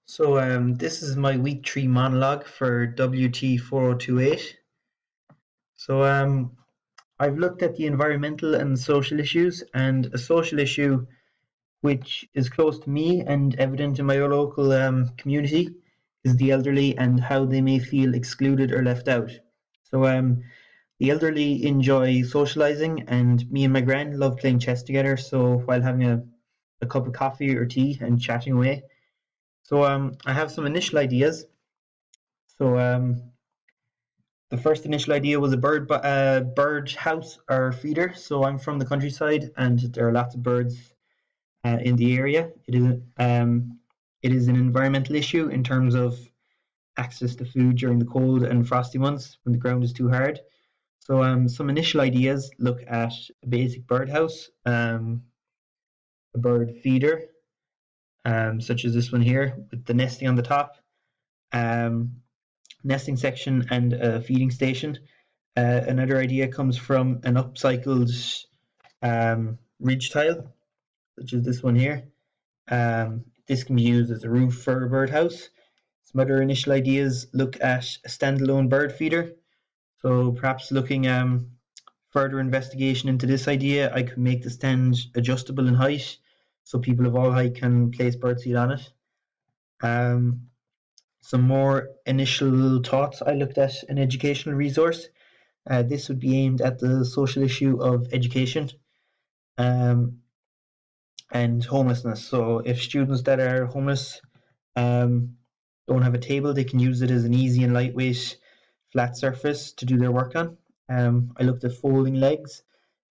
This is my week 3 monologue for WT 4028. So I've looked at the environmental and social issues, and a social issue which is close to me and evident in my local community is the elderly and how they may feel excluded or left out. So the elderly enjoy socializing, and me and my gran love playing chess together. So while having a cup of coffee or tea and chatting away. So I have some initial ideas. So the first initial idea was a bird house or feeder. So I'm from the countryside, and there are lots of birds in the area. It is an environmental issue in terms of access to food during the cold and frosty months when the ground is too hard. So some initial ideas look at a basic birdhouse, a bird feeder, such as this one here with the nesting on the top. Um, Nesting section and a feeding station. Another idea comes from an upcycled ridge tile, such as this one here. This can be used as a roof for a birdhouse. Some other initial ideas look at a standalone bird feeder. So perhaps looking further investigation into this idea, I could make the stand adjustable in height, so people of all height can place birdseed on it. Um, some more initial thoughts. I looked at an educational resource. This would be aimed at the social issue of education um, and homelessness. So, if students that are homeless don't have a table, they can use it as an easy and lightweight flat surface to do their work on. I looked at folding legs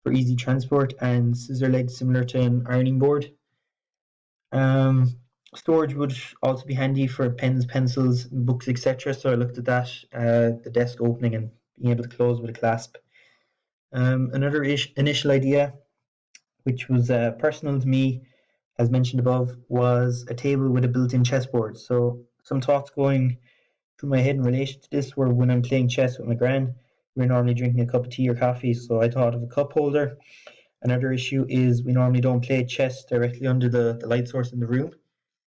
for easy transport and scissor legs similar to an ironing board. Um, Storage would also be handy for pens, pencils, books, etc. So I looked at that, the desk opening and being able to close with a clasp. Another initial idea, which was personal to me, as mentioned above, was a table with a built-in chessboard. So some thoughts going through my head in relation to this were when I'm playing chess with my gran, we're normally drinking a cup of tea or coffee, so I thought of a cup holder. Another issue is we normally don't play chess directly under the light source in the room.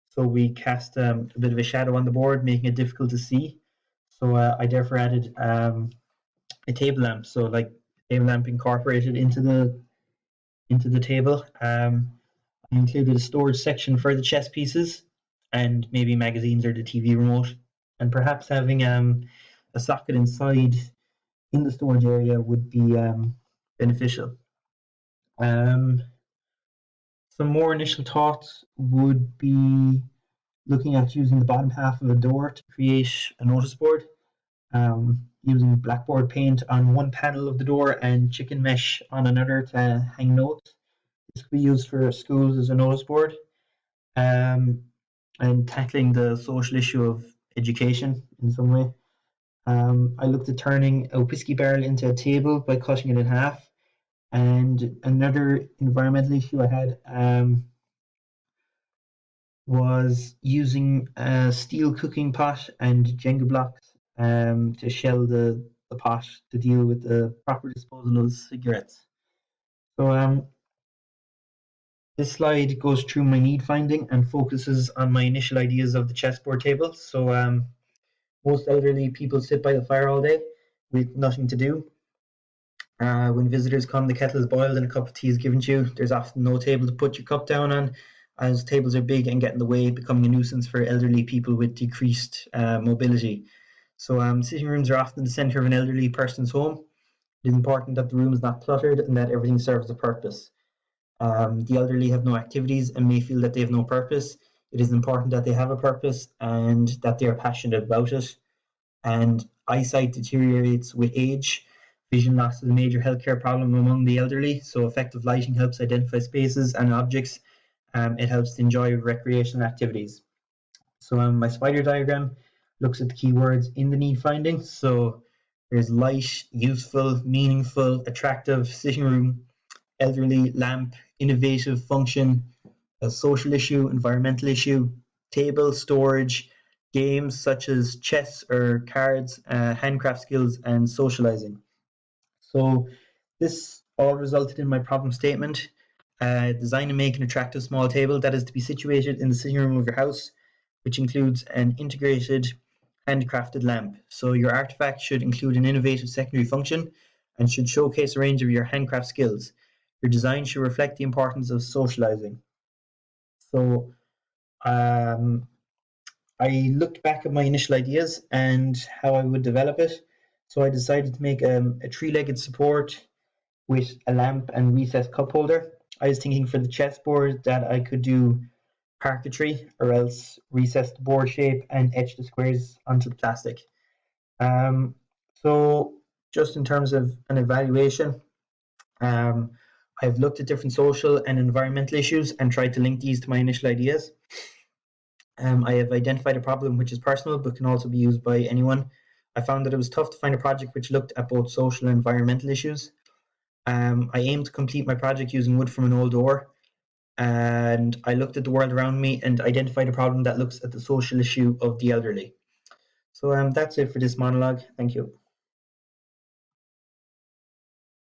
So we cast a bit of a shadow on the board, making it difficult to see. So I therefore added a table lamp. So like a table lamp incorporated into the table. I included a storage section for the chess pieces and maybe magazines or the TV remote, and perhaps having a socket inside in the storage area would be beneficial. Um, some more initial thoughts would be looking at using the bottom half of a door to create a notice board, using blackboard paint on one panel of the door and chicken mesh on another to hang notes. This could be used for schools as a notice board, um, and tackling the social issue of education in some way. I looked at turning a whiskey barrel into a table by cutting it in half. And another environmental issue I had was using a steel cooking pot and Jenga blocks to shell the pot to deal with the proper disposal of cigarettes. So this slide goes through my need finding and focuses on my initial ideas of the chessboard table. So most elderly people sit by the fire all day with nothing to do. When visitors come, the kettle is boiled and a cup of tea is given to you. There's often no table to put your cup down on, as tables are big and get in the way, becoming a nuisance for elderly people with decreased mobility. So, sitting rooms are often the centre of an elderly person's home. It is important that the room is not cluttered and that everything serves a purpose. The elderly have no activities and may feel that they have no purpose. It is important that they have a purpose and that they are passionate about it. And eyesight deteriorates with age. Vision loss is a major healthcare problem among the elderly, so effective lighting helps identify spaces and objects. It helps to enjoy recreational activities. So my spider diagram looks at the keywords in the need finding. So there's light, useful, meaningful, attractive, sitting room, elderly, lamp, innovative, function, a social issue, environmental issue, table, storage, games such as chess or cards, handcraft skills, and socializing. So this all resulted in my problem statement. Design and make an attractive small table that is to be situated in the sitting room of your house which includes an integrated handcrafted lamp. So your artifact should include an innovative secondary function and should showcase a range of your handcraft skills. Your design should reflect the importance of socializing. So um, I looked back at my initial ideas and how I would develop it. So I decided to make a three-legged support with a lamp and recessed cup holder. I was thinking for the chessboard that I could do parquetry or else recess the board shape and etch the squares onto the plastic. Um, so just in terms of an evaluation, um, I've looked at different social and environmental issues and tried to link these to my initial ideas. I have identified a problem which is personal but can also be used by anyone. I found that it was tough to find a project which looked at both social and environmental issues. I aimed to complete my project using wood from an old door, and I looked at the world around me and identified a problem that looks at the social issue of the elderly. So that's it for this monologue. Thank you.